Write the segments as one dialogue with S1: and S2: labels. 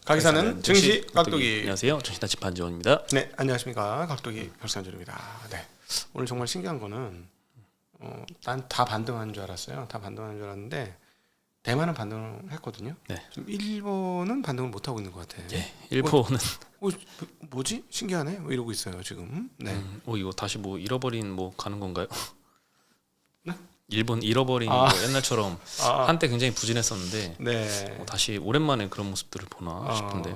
S1: 가기사는 증시 깍두기.
S2: 안녕하세요. 정신다 집한지원입니다.
S1: 네, 안녕하십니까. 깍두기 별산조입니다. 네, 오늘 정말 신기한 거는 난 다 반등한 줄 알았어요. 다 반등한 줄 알았는데 대만은 반등을 했거든요.
S2: 네.
S1: 좀 일본은 반등을 못 하고 있는 것 같아.
S2: 예, 일본은
S1: 뭐지? 신기하네. 뭐 이러고 있어요 지금. 네.
S2: 이거 다시 뭐 잃어버린 뭐 가는 건가요?
S1: 네?
S2: 일본 잃어버린 뭐 옛날처럼 한때 굉장히 부진했었는데
S1: 네.
S2: 다시 오랜만에 그런 모습들을 보나 싶은데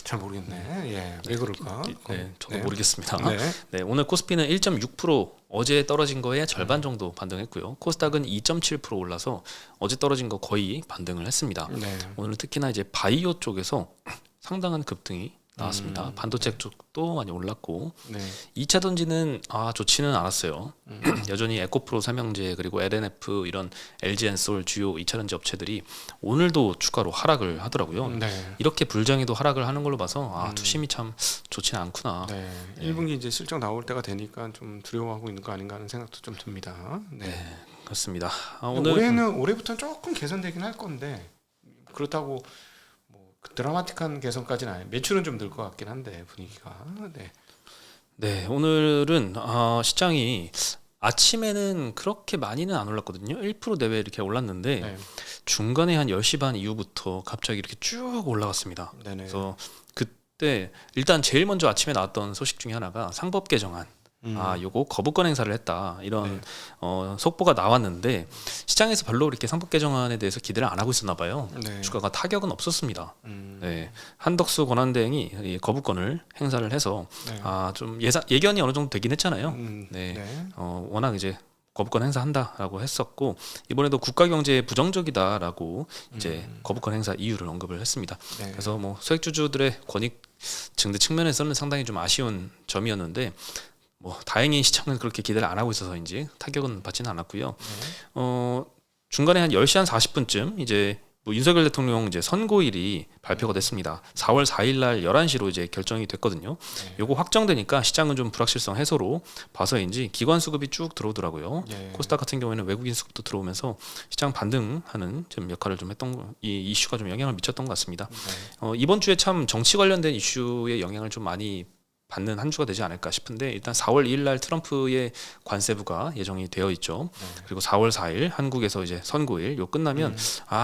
S1: 잘 모르겠네. 예, 왜 그럴까?
S2: 네, 저도
S1: 네.
S2: 모르겠습니다.
S1: 네.
S2: 네, 오늘 코스피는 1.6% 어제 떨어진 거의 절반 정도 반등했고요. 코스닥은 2.7% 올라서 어제 떨어진 거 거의 반등을 했습니다.
S1: 네.
S2: 오늘은 특히나 이제 바이오 쪽에서 상당한 급등이 나왔습니다. 반도체 쪽도 많이 올랐고
S1: 네.
S2: 2차 전지는 좋지는 않았어요. 여전히 에코프로 삼형제 그리고 LNF 이런 LG엔솔 주요 2차 전지 업체들이 오늘도 추가로 하락을 하더라고요.
S1: 네.
S2: 이렇게 불장해도 하락을 하는 걸로 봐서 투심이 참 좋지는 않구나.
S1: 네. 1분기 이제 실적 나올 때가 되니까 좀 두려워하고 있는 거 아닌가 하는 생각도 좀 듭니다. 네.
S2: 네, 그렇습니다.
S1: 올해부터는 조금 개선되긴 할 건데 그렇다고 뭐 드라마틱한 개선까지는 아니에요. 매출은 좀 늘 것 같긴 한데 분위기가. 네.
S2: 네, 오늘은 시장이 아침에는 그렇게 많이는 안 올랐거든요. 1% 내외 이렇게 올랐는데
S1: 네.
S2: 중간에 한 10시 반 이후부터 갑자기 이렇게 쭉 올라갔습니다.
S1: 네네.
S2: 그래서 그때 일단 제일 먼저 아침에 나왔던 소식 중에 하나가 상법 개정안. 요거 거부권 행사를 했다 이런 속보가 나왔는데 시장에서 별로 이렇게 상법 개정안에 대해서 기대를 안 하고 있었나 봐요.
S1: 네.
S2: 주가가 타격은 없었습니다. 네, 한덕수 권한대행이 이 거부권을 행사를 해서
S1: 네.
S2: 좀 예견이 어느 정도 되긴 했잖아요.
S1: 네.
S2: 네, 워낙 이제 거부권 행사한다라고 했었고 이번에도 국가 경제에 부정적이다라고 이제 거부권 행사 이유를 언급을 했습니다.
S1: 네.
S2: 그래서 뭐 소액주주들의 권익 증대 측면에서는 상당히 좀 아쉬운 점이었는데 뭐 다행히 시장은 그렇게 기대를 안 하고 있어서인지 타격은 받지는 않았고요. 중간에 한 10시 한 40분쯤 이제 뭐 윤석열 대통령 이제 선고일이 발표가 됐습니다. 4월 4일 날 11시로 이제 결정이 됐거든요. 요거 확정되니까 시장은 좀 불확실성 해소로 봐서인지 기관 수급이 쭉 들어오더라고요.
S1: 네.
S2: 코스닥 같은 경우에는 외국인 수급도 들어오면서 시장 반등하는 좀 역할을 좀 했던 이 이슈가 좀 영향을 미쳤던 것 같습니다. 이번 주에 참 정치 관련된 이슈에 영향을 좀 많이 받는 한 주가 되지 않을까 싶은데 일단 4월 2일 날 트럼프의 관세부가 예정이 되어 있죠. 그리고 4월 4일 한국에서 이제 선고일 요 끝나면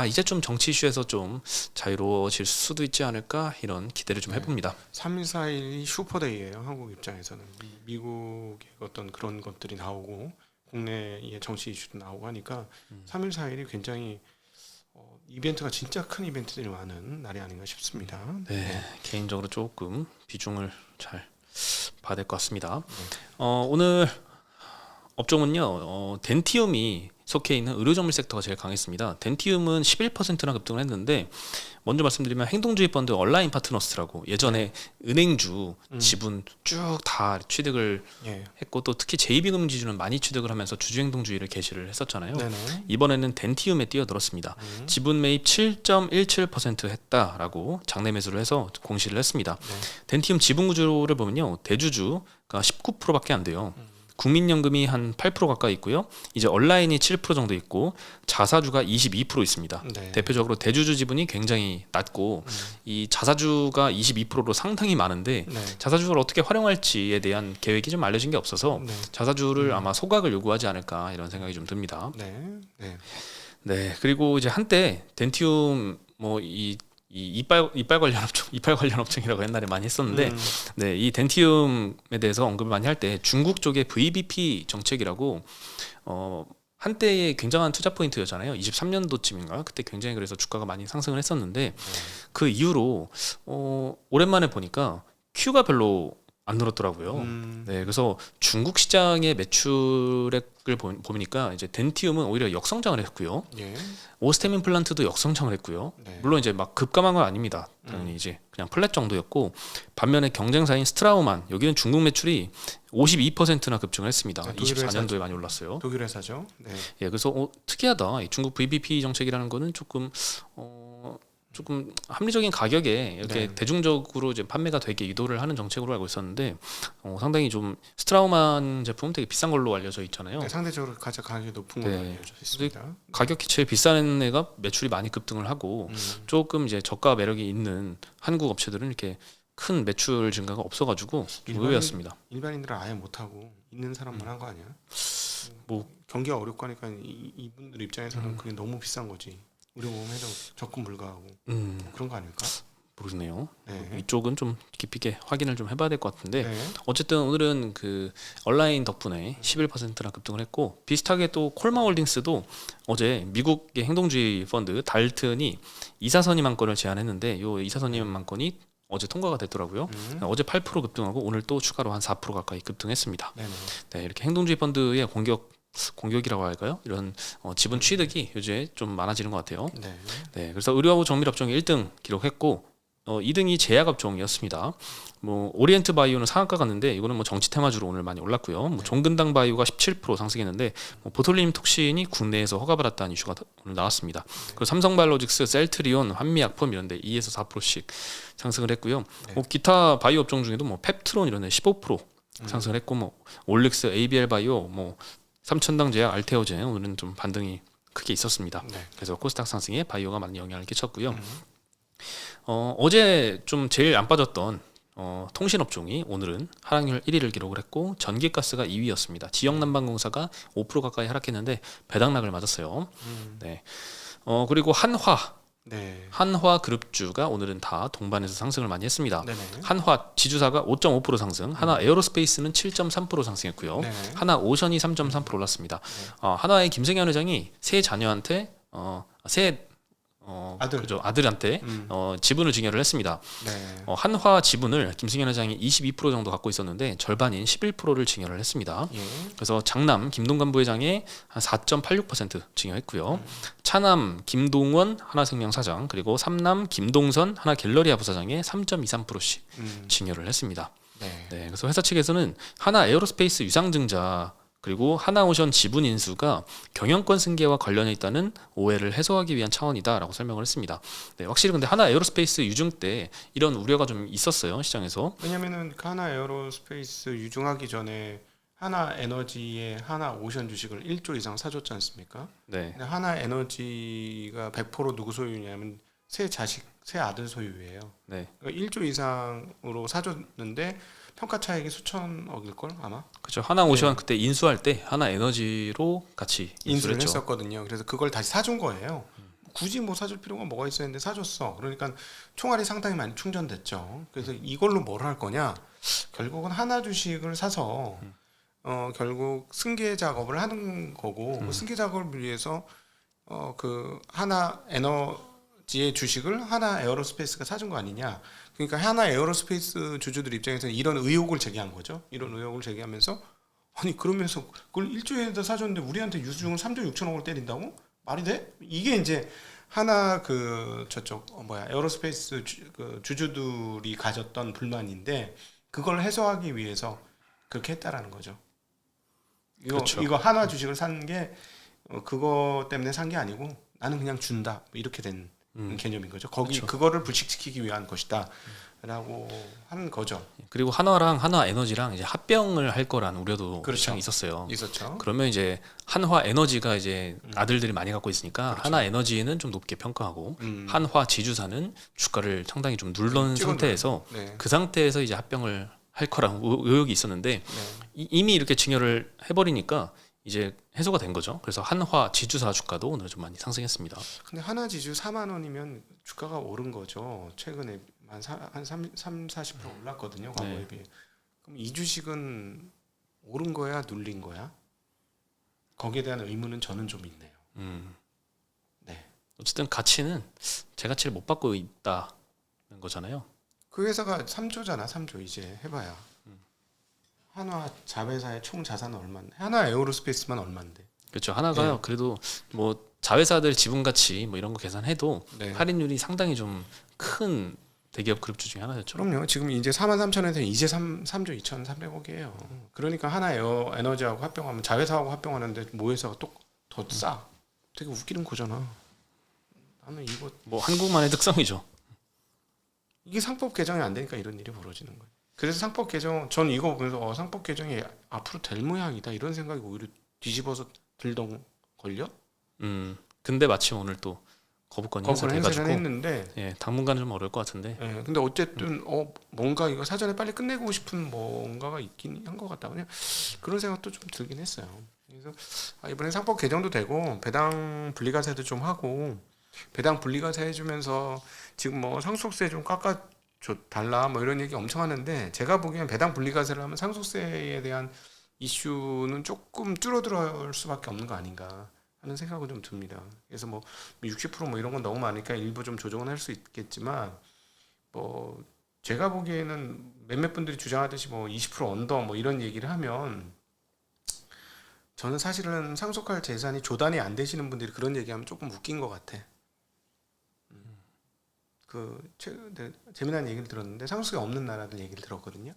S2: 이제 좀 정치 이슈에서 좀 자유로워질 수도 있지 않을까 이런 기대를 좀 해봅니다.
S1: 3일 4일이 슈퍼데이예요. 한국 입장에서는 미국의 어떤 그런 것들이 나오고 국내의 정치 이슈도 나오고 하니까 3일 4일이 굉장히 이벤트가 진짜 큰 이벤트들이 많은 날이 아닌가 싶습니다.
S2: 네, 개인적으로 조금 비중을 잘 봐야 될 것 같습니다. 오늘 업종은요, 덴티움이 속해 있는 의료정밀 섹터가 제일 강했습니다. 덴티움은 11%나 급등을 했는데 먼저 말씀드리면 행동주의 펀드 얼라인 파트너스라고 예전에 은행주 지분 쭉 다 취득을 했고 또 특히 제2비금지주는 많이 취득을 하면서 주주행동주의를 개시를 했었잖아요.
S1: 네네.
S2: 이번에는 덴티움에 뛰어들었습니다. 지분 매입 7.17% 했다라고 장내 매수를 해서 공시를 했습니다. 덴티움 지분 구조를 보면요, 대주주가 19%밖에 안 돼요. 국민연금이 한 8% 가까이 있고요. 이제 온라인이 7% 정도 있고 자사주가 22% 있습니다.
S1: 네.
S2: 대표적으로 대주주 지분이 굉장히 낮고 이 자사주가 22%로 상당히 많은데 자사주를 어떻게 활용할지에 대한 계획이 좀 알려진 게 없어서 자사주를 아마 소각을 요구하지 않을까 이런 생각이 좀 듭니다. 네, 그리고 이제 한때 덴티움 이 이빨 관련 업종이라고 옛날에 많이 했었는데 이 덴티움에 대해서 언급을 많이 할 때 중국 쪽의 VBP 정책이라고 한때의 굉장한 투자 포인트였잖아요. 23년도쯤인가 그때 굉장히 그래서 주가가 많이 상승을 했었는데 그 이후로 오랜만에 보니까 Q가 별로 안 늘었더라고요. 네, 그래서 중국 시장의 매출액을 보니까 이제 덴티움은 오히려 역성장을 했고요. 오스템 임플란트도 역성장을 했고요. 물론 이제 막 급감한 건 아닙니다. 당연히 이제 그냥 플랫 정도였고 반면에 경쟁사인 스트라우만 여기는 중국 매출이 52%나 급증을 했습니다. 24년도에 많이 올랐어요.
S1: 독일 회사죠.
S2: 예, 그래서 특이하다. 이 중국 VBP 정책이라는 거는 조금 조금 합리적인 가격에 이렇게
S1: 네.
S2: 대중적으로 이제 판매가 되게 유도를 하는 정책으로 알고 있었는데 상당히 좀 스트라우만 제품 되게 비싼 걸로 알려져 있잖아요.
S1: 네, 상대적으로 가장 가격이 높은 걸로
S2: 네.
S1: 알려져 있습니다.
S2: 가격이 제일 비싼 애가 매출이 많이 급등을 하고 조금 이제 저가 매력이 있는 한국 업체들은 이렇게 큰 매출 증가가 없어가지고 의외였습니다.
S1: 일반인들은 아예 못하고 있는 사람만 한 거 아니야?
S2: 뭐
S1: 경기가 어렵고 하니까 이분들 입장에서는 그게 너무 비싼 거지. 의료보험해도 접근 불가하고 그런 거 아닐까?
S2: 모르네요.
S1: 네.
S2: 이쪽은 좀 깊이 있게 확인을 좀 해봐야 될 것 같은데
S1: 네.
S2: 어쨌든 오늘은 그 온라인 덕분에 11%나 급등을 했고 비슷하게 또 콜마홀딩스도 어제 미국의 행동주의 펀드 달튼이 이사선임만건을 제안했는데 요 이사선임만건이 어제 통과가 됐더라고요. 어제 8% 급등하고 오늘 또 추가로 한 4% 가까이 급등했습니다.
S1: 네네.
S2: 네, 이렇게 행동주의 펀드의 공격이라고 할까요? 이런 지분 취득이 요새 좀 많아지는 것 같아요.
S1: 네.
S2: 네, 그래서 의료하고 정밀업종이 1등 기록했고 2등이 제약업종이었습니다. 뭐 오리엔트 바이오는 상한가 갔는데 이거는 뭐 정치 테마주로 오늘 많이 올랐고요. 뭐 종근당 바이오가 17% 상승했는데 보톨리눔 톡신이 국내에서 허가받았다는 이슈가 오늘 나왔습니다. 그리고 삼성바이오로직스, 셀트리온, 환미약품 이런데 2에서 4%씩 상승을 했고요. 뭐 기타 바이오 업종 중에도 뭐 펩트론 이런데 15% 상승을 했고 뭐 올릭스, ABL 바이오, 뭐 삼천당 제약, 알테오젠 오늘은 좀 반등이 크게 있었습니다.
S1: 네.
S2: 그래서 코스닥 상승에 바이오가 많은 영향을 끼쳤고요. 어제 좀 제일 안 빠졌던 통신업종이 오늘은 하락률 1위를 기록을 했고 전기가스가 2위였습니다. 지역난방공사가 5% 가까이 하락했는데 배당락을 맞았어요. 네. 그리고
S1: 네.
S2: 한화 그룹주가 오늘은 다 동반해서 상승을 많이 했습니다.
S1: 네네.
S2: 한화 지주사가 5.5% 상승, 하나 에어로스페이스는 7.3% 상승했고요.
S1: 네.
S2: 하나 오션이 3.3% 올랐습니다. 한화의 김승현 회장이 새 자녀한테 아들한테 지분을 증여를 했습니다.
S1: 네.
S2: 한화 지분을 김승현 회장이 22% 정도 갖고 있었는데 절반인 11%를 증여를 했습니다.
S1: 예.
S2: 그래서 장남 김동관 부회장이 한 4.86% 증여했고요. 차남 김동원 하나생명 사장 그리고 삼남 김동선 하나갤러리아 부사장의 3.23%씩 증여를 했습니다.
S1: 네.
S2: 네, 그래서 회사 측에서는 하나 에어로스페이스 유상증자 그리고 하나오션 지분 인수가 경영권 승계와 관련해 있다는 오해를 해소하기 위한 차원이다라고 설명을 했습니다. 네, 확실히 근데 하나 에어로스페이스 유증 때 이런 우려가 좀 있었어요 시장에서.
S1: 왜냐면은 그 하나 에어로스페이스 유증하기 전에 하나 에너지의 하나 오션 주식을 1조 이상 사줬지 않습니까?
S2: 네,
S1: 근데 하나 에너지가 100% 누구 소유냐면 새 아들 소유예요.
S2: 네,
S1: 그러니까 1조 이상으로 사줬는데 평가 차익이 수천억일 걸 아마.
S2: 그렇죠. 하나오션 그때 인수할 때 하나 에너지로 같이
S1: 인수를
S2: 했죠.
S1: 했었거든요. 그래서 그걸 다시 사준 거예요. 굳이 뭐 사줄 필요가 뭐가 있었는데 사줬어. 그러니까 총알이 상당히 많이 충전됐죠. 그래서 이걸로 뭘 할 거냐? 결국은 하나 주식을 사서 결국 승계 작업을 하는 거고 그 승계 작업을 위해서 그 하나 에너지의 주식을 하나 에어로스페이스가 사준 거 아니냐? 그러니까 하나 에어로스페이스 주주들 입장에서는 이런 의혹을 제기한 거죠. 이런 의혹을 제기하면서 아니 그러면서 그걸 1조에다 사줬는데 우리한테 유증을 3조 6천억을 때린다고? 말이 돼? 이게 이제 하나 그 저쪽 에어로스페이스 주주들이 가졌던 불만인데 그걸 해소하기 위해서 그렇게 했다라는 거죠.
S2: 그렇죠.
S1: 이거 하나 주식을 산 게 그거 때문에 산 게 아니고 나는 그냥 준다 이렇게 된 개념인 거죠.
S2: 그렇죠.
S1: 그거를 불식시키기 위한 것이다라고 하는 거죠.
S2: 그리고 한화랑 하나에너지랑 이제 합병을 할 거라는 우려도
S1: 그렇죠.
S2: 시장에 있었어요.
S1: 있었죠.
S2: 그러면 이제 한화 에너지가 이제 아들들이 많이 갖고 있으니까
S1: 그렇죠.
S2: 하나 에너지는 좀 높게 평가하고 한화 지주사는 주가를 상당히 좀 누른 상태에서
S1: 네.
S2: 그 상태에서 이제 합병을 할 거라는 의혹이 있었는데
S1: 네.
S2: 이미 이렇게 증여를 해버리니까 이제 해소가 된 거죠. 그래서 한화 지주사 주가도 오늘 좀 많이 상승했습니다.
S1: 근데 하나 지주 4만 원이면 주가가 오른 거죠. 최근에 한 30-40% 올랐거든요. 과거에
S2: 네.
S1: 비해. 그럼 이 주식은 오른 거야, 눌린 거야? 거기에 대한 의문은 저는 좀 있네요. 네.
S2: 어쨌든 가치는 제 가치를 못 받고 있다는 거잖아요.
S1: 그 회사가 3조잖아. 3조 이제 해봐야. 한화 자회사의 총 자산은 얼마인데? 하나 에어로스페이스만 얼마인데?
S2: 그렇죠. 하나가요.
S1: 네.
S2: 그래도 뭐 자회사들 지분 가치 뭐 이런 거 계산해도
S1: 네.
S2: 할인율이 상당히 좀 큰 대기업 그룹주 중에 하나였죠.
S1: 그럼요. 지금 이제 43,000원에서 이제 3조 2,300억이에요. 그러니까 하나 에너지하고 합병하면 자회사하고 합병하는데 모회사가 또 더 싸. 되게 웃기는 거잖아. 나는 이거
S2: 뭐 한국만의 특성이죠.
S1: 이게 상법 개정이 안 되니까 이런 일이 벌어지는 거예요. 그래서 상법 개정 전 이거 보면서 상법 개정이 앞으로 될 모양이다 이런 생각이 오히려 뒤집어서 들던 걸요.
S2: 근데 마침 오늘 또 거부권이 행사돼가지고
S1: 했는데
S2: 예, 당분간은 좀 어려울 것 같은데.
S1: 예, 근데 어쨌든 뭔가 이거 사전에 빨리 끝내고 싶은 뭔가가 있긴 한 것 같다. 그냥 그런 생각도 좀 들긴 했어요. 그래서 이번에 상법 개정도 되고 배당 분리과세도 좀 하고 배당 분리과세 해주면서 지금 뭐 상속세 좀 깎아 줘 달라 뭐 이런 얘기 엄청 하는데 제가 보기엔 배당 분리과세를 하면 상속세에 대한 이슈는 조금 줄어들 수밖에 없는 거 아닌가 하는 생각은 좀 듭니다. 그래서 뭐 60% 이런 건 너무 많으니까 일부 좀 조정은 할 수 있겠지만 뭐 제가 보기에는 몇몇 분들이 주장하듯이 뭐 20% 언더 뭐 이런 얘기를 하면 저는 사실은 상속할 재산이 조단이 안 되시는 분들이 그런 얘기하면 조금 웃긴 것 같아. 최근에 재미난 얘기를 들었는데 상속이 없는 나라들 얘기를 들었거든요.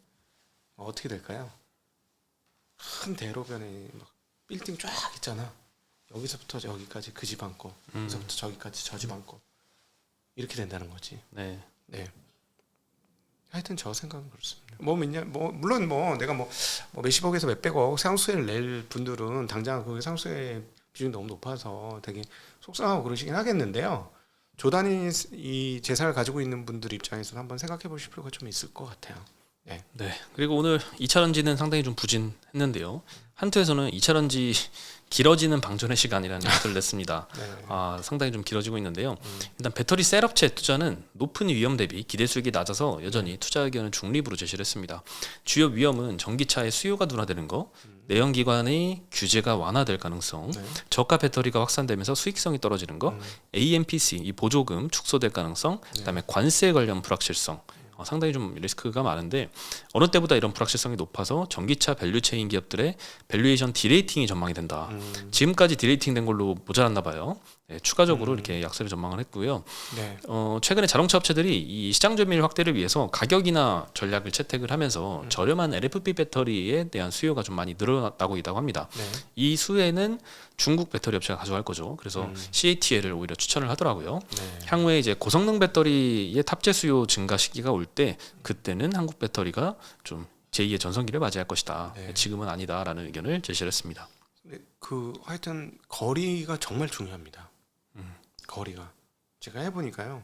S1: 어떻게 될까요? 큰 대로변에 막 빌딩 쫙 있잖아. 여기서부터 여기까지 그 집안 거, 여기서부터 저기까지 저 집안 거 이렇게 된다는 거지.
S2: 네.
S1: 하여튼 저 생각은 그렇습니다. 물론 내가 몇십억에서 몇백억 상수세를 낼 분들은 당장 그 상수세 비중이 너무 높아서 되게 속상하고 그러시긴 하겠는데요. 조단위 이 재산을 가지고 있는 분들 입장에서는 한번 생각해 보실 필요가 좀 있을 것 같아요. 네.
S2: 그리고 오늘 2차 런지는 상당히 좀 부진했는데요. 한투에서는 2차 런지 길어지는 방전의 시간이라는 것을 냈습니다. 상당히 좀 길어지고 있는데요. 일단 배터리 셀업체 투자는 높은 위험 대비 기대 수익이 낮아서 여전히 투자 의견은 중립으로 제시를 했습니다. 주요 위험은 전기차의 수요가 둔화되는 거, 내연기관의 규제가 완화될 가능성, 저가 배터리가 확산되면서 수익성이 떨어지는 거, AMPC 이 보조금 축소될 가능성, 그다음에 관세 관련 불확실성. 상당히 좀 리스크가 많은데 어느 때보다 이런 불확실성이 높아서 전기차 밸류체인 기업들의 밸류에이션 디레이팅이 전망이 된다. 지금까지 디레이팅 된 걸로 모자랐나 봐요. 추가적으로 이렇게 약세를 전망을 했고요. 최근에 자동차 업체들이 이 시장 점유율 확대를 위해서 가격이나 전략을 채택을 하면서 저렴한 LFP 배터리에 대한 수요가 좀 많이 늘어나고 있다고 합니다. 이 수혜는 중국 배터리 업체가 가져갈 거죠. 그래서 CATL을 오히려 추천을 하더라고요. 향후에 이제 고성능 배터리의 탑재 수요 증가 시기가 올 때 그때는 한국 배터리가 좀 제2의 전성기를 맞이할 것이다. 지금은 아니다라는 의견을 제시를 했습니다.
S1: 하여튼 거리가 정말 중요합니다. 거리가 제가 해보니까요.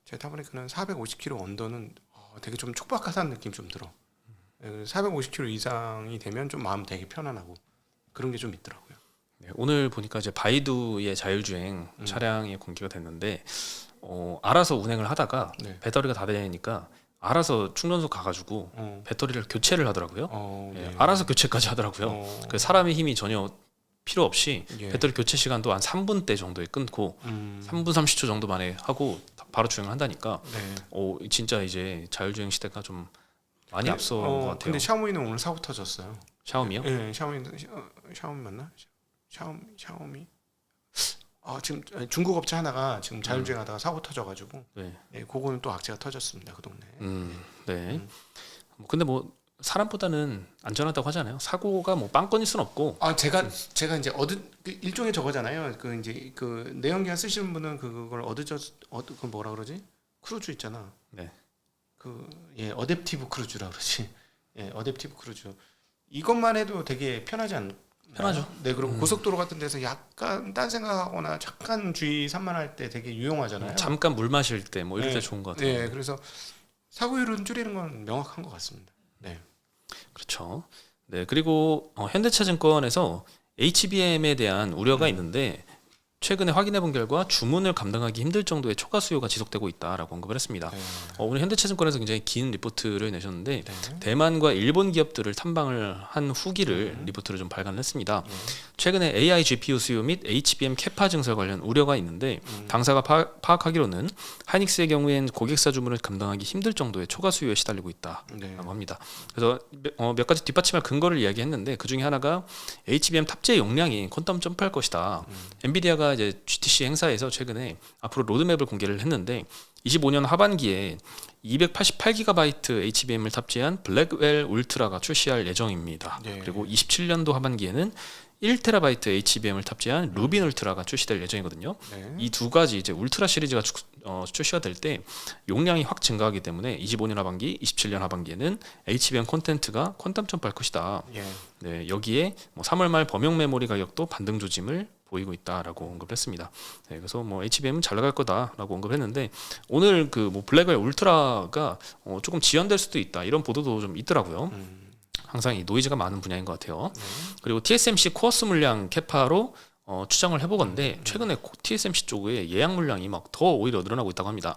S1: 제가 타보니까는 450km 언더는 되게 좀 촉박하다는 느낌 좀 들어. 450km 이상이 되면 좀 마음 되게 편안하고 그런 게 좀 있더라고요.
S2: 오늘 보니까 이제 바이두의 자율주행 차량이 공개가 됐는데 알아서 운행을 하다가 배터리가 다 되니까 알아서 충전소 가가지고 배터리를 교체를 하더라고요. 알아서 교체까지 하더라고요. 그 사람의 힘이 전혀 필요 없이 배터리 교체 시간도 한 3분대 정도에 끊고 3분 30초 정도 만에 하고 바로 주행을 한다니까 진짜 이제 자율주행 시대가 좀 많이 앞선 것 같아요.
S1: 근데 샤오미는 오늘 사고 터졌어요.
S2: 샤오미요?
S1: 네, 샤오미 맞나? 샤오미? 지금 중국 업체 하나가 지금 자율주행하다가 사고 터져가지고 그거는 또 악재가 터졌습니다. 그 동네.
S2: 근데 뭐 사람보다는 안전하다고 하잖아요. 사고가 뭐 빵건일 순 없고.
S1: 제가 이제 일종의 저거잖아요. 그 내연기관 쓰시는 분은 그걸 그 뭐라 그러지? 크루즈 있잖아. 어댑티브 크루즈라 그러지. 어댑티브 크루즈. 이것만 해도 되게 편하죠. 그리고 고속도로 같은 데서 약간 딴 생각하거나 잠깐 주의 산만할 때 되게 유용하잖아요.
S2: 잠깐 물 마실 때 뭐 이럴 때 좋은 것 같아요.
S1: 그래서 사고율은 줄이는 건 명확한 것 같습니다.
S2: 그렇죠. 그리고 현대차증권에서 HBM에 대한 우려가 있는데 최근에 확인해 본 결과 주문을 감당하기 힘들 정도의 초과 수요가 지속되고 있다라고 언급을 했습니다. 오늘 현대차증권에서 굉장히 긴 리포트를 내셨는데 대만과 일본 기업들을 탐방을 한 후기를 리포트를 좀 발간했습니다. 최근에 AI GPU 수요 및 HBM 캐파 증설 관련 우려가 있는데 당사가 파악하기로는 하이닉스의 경우엔 고객사 주문을 감당하기 힘들 정도의 초과 수요에 시달리고 있다라고 합니다. 그래서 몇 가지 뒷받침할 근거를 이야기했는데 그 중에 하나가 HBM 탑재 용량이 퀀텀 점프할 것이다. 엔비디아가 이제 GTC 행사에서 최근에 앞으로 로드맵을 공개를 했는데 25년 하반기에 288GB HBM을 탑재한 블랙웰 울트라가 출시할 예정입니다. 그리고 27년도 하반기에는 1TB HBM을 탑재한 루빈 울트라가 출시될 예정이거든요.
S1: 네.
S2: 이 두 가지 이제 울트라 시리즈가 출시가 될 때 용량이 확 증가하기 때문에 25년 하반기, 27년 하반기에는 HBM 콘텐츠가 퀀텀 점프할 것이다.
S1: 예.
S2: 네, 여기에 뭐 3월 말 범용 메모리 가격도 반등 조짐을 보이고 있다라고 언급했습니다. 네, 그래서 뭐 HBM은 잘 나갈 거다라고 언급했는데 오늘 그 뭐 블랙웰 울트라가 조금 지연될 수도 있다 이런 보도도 좀 있더라고요. 항상 이 노이즈가 많은 분야인 것 같아요. 그리고 TSMC 코어스 물량 캐파로 추정을 해보건데 최근에 TSMC 쪽에 예약 물량이 막 더 오히려 늘어나고 있다고 합니다.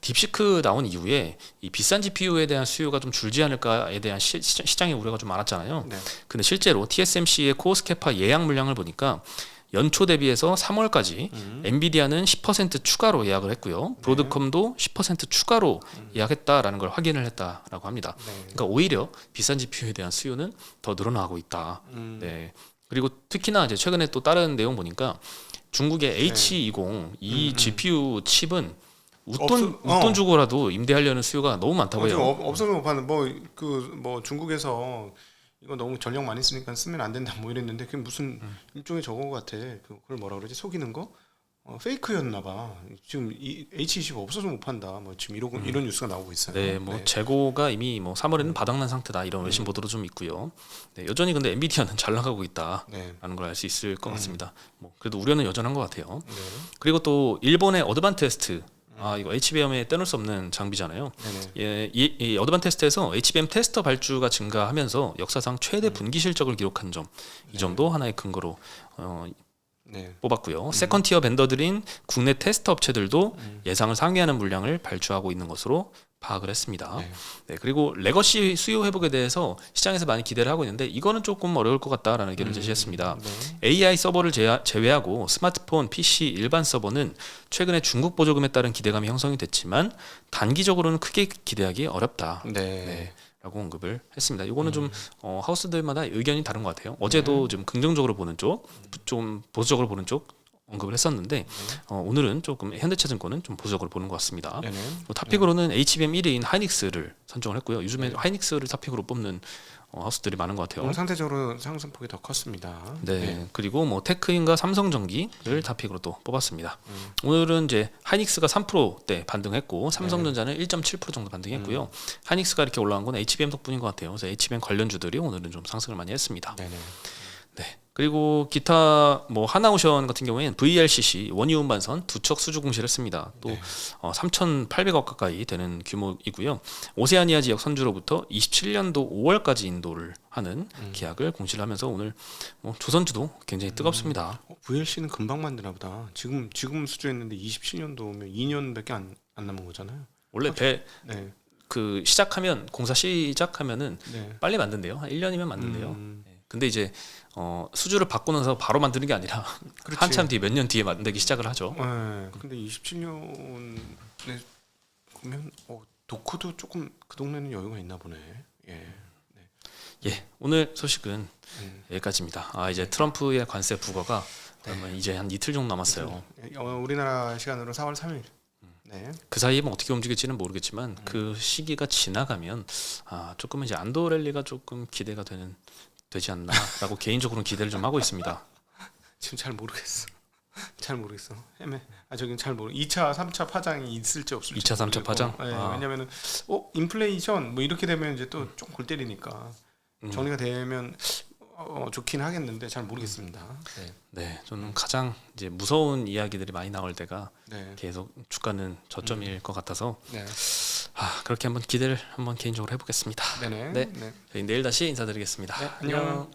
S2: 딥시크 나온 이후에 이 비싼 GPU에 대한 수요가 좀 줄지 않을까에 대한 시장의 우려가 좀 많았잖아요.
S1: 네.
S2: 근데 실제로 TSMC의 코어스 캐파 예약 물량을 보니까 연초 대비해서 3월까지 엔비디아는 10% 추가로 예약을 했고요. 브로드컴도 10% 추가로 예약했다라는 걸 확인을 했다라고 합니다.
S1: 네.
S2: 그러니까 오히려 비싼 GPU에 대한 수요는 더 늘어나고 있다. 네. 그리고 특히나 이제 최근에 또 다른 내용 보니까 중국의 H20 이 GPU 칩은 웃돈 주고라도 임대하려는 수요가 너무 많다고 해요.
S1: 없어서 못 파는 뭐 중국에서 이거 너무 전력 많이 쓰니까 쓰면 안 된다 뭐 이랬는데 그게 무슨 일종의 저거 같아. 그걸 뭐라 그러지? 속이는 거? 페이크였나 봐. 지금 이 H20 없어서 못 판다. 뭐 지금 이런 뉴스가 나오고 있어요.
S2: 네, 뭐 재고가 이미 뭐 3월에는 바닥난 상태다 이런 외신 보도도 좀 있고요. 네, 여전히 근데 엔비디아는 잘 나가고 있다라는 걸 알 수 있을 것 같습니다. 뭐 그래도 우려는 여전한 것 같아요.
S1: 네.
S2: 그리고 또 일본의 어드반테스트 이거 HBM에 떼놓을 수 없는 장비잖아요. 예, 이 어드반테스트에서 HBM 테스터 발주가 증가하면서 역사상 최대 분기 실적을 기록한 점, 이 점도 하나의 근거로 뽑았고요. 세컨티어 벤더들인 국내 테스터 업체들도 예상을 상회하는 물량을 발주하고 있는 것으로 파악을 했습니다. 네, 그리고 레거시 수요 회복에 대해서 시장에서 많이 기대를 하고 있는데 이거는 조금 어려울 것 같다라는 의견을 제시했습니다. AI 서버를 제외하고 스마트폰, PC, 일반 서버는 최근에 중국 보조금에 따른 기대감이 형성이 됐지만 단기적으로는 크게 기대하기 어렵다. 네. 라고 언급을 했습니다. 이거는 좀 하우스들마다 의견이 다른 것 같아요. 어제도 좀 긍정적으로 보는 쪽, 좀 보수적으로 보는 쪽 언급을 했었는데 오늘은 조금 현대차증권은 좀 보수적으로 보는 것 같습니다. 탑픽으로는 HBM 1위인 하이닉스를 선정을 했고요. 요즘에 하이닉스를 탑픽으로 뽑는 하우스들이 많은 것 같아요.
S1: 상대적으로 상승폭이 더 컸습니다.
S2: 네. 그리고 뭐 테크인과 삼성전기를 탑픽으로 또 뽑았습니다. 오늘은 이제 하이닉스가 3%대 반등했고 삼성전자는 1.7% 정도 반등했고요. 하이닉스가 이렇게 올라간 건 HBM 덕분인 것 같아요. 그래서 HBM 관련주들이 오늘은 좀 상승을 많이 했습니다. 네. 그리고 기타 뭐 하나오션 같은 경우에는 VLCC 원유 운반선 두 척 수주 공시를 했습니다. 또 3,800억 가까이 되는 규모이고요. 오세아니아 지역 선주로부터 27년도 5월까지 인도를 하는 계약을 공시를 하면서 오늘 뭐 조선주도 굉장히 뜨겁습니다.
S1: VLC는 금방 만드나 보다. 지금 수주했는데 27년도면 2년밖에 안 남은 거잖아요.
S2: 원래 그 공사 시작하면은 빨리 만든대요. 한 1년이면 만든대요. 근데 이제 수주를 받고 나서 바로 만드는 게 아니라 한참 뒤에 몇 년 뒤에 만들기 시작을 하죠.
S1: 네. 근데 27년에 보면 도크도 조금 그 동네는 여유가 있나 보네.
S2: 예, 오늘 소식은 여기까지입니다. 이제 트럼프의 관세 부과가 이제 한 이틀 정도 남았어요.
S1: 우리나라 시간으로 4월 3일.
S2: 그 사이에 뭐 어떻게 움직일지는 모르겠지만 그 시기가 지나가면 조금 이제 안도 랠리가 조금 기대가 되지 않나라고 개인적으로는 기대를 좀 하고 있습니다.
S1: 지금 잘 모르겠어. 헤매. 저긴 잘 모르. 2차, 3차 파장이 있을지 없을지.
S2: 2차, 3차 파장?
S1: 왜냐면은 인플레이션 뭐 이렇게 되면 이제 또 좀 골 때리니까 정리가 되면 좋긴 하겠는데 잘 모르겠습니다.
S2: 네, 저는 가장 이제 무서운 이야기들이 많이 나올 때가 계속 주가는 저점일 것 같아서 그렇게 한번 기대를 한번 개인적으로 해보겠습니다.
S1: 네.
S2: 저희 내일 다시 인사드리겠습니다.
S1: 안녕.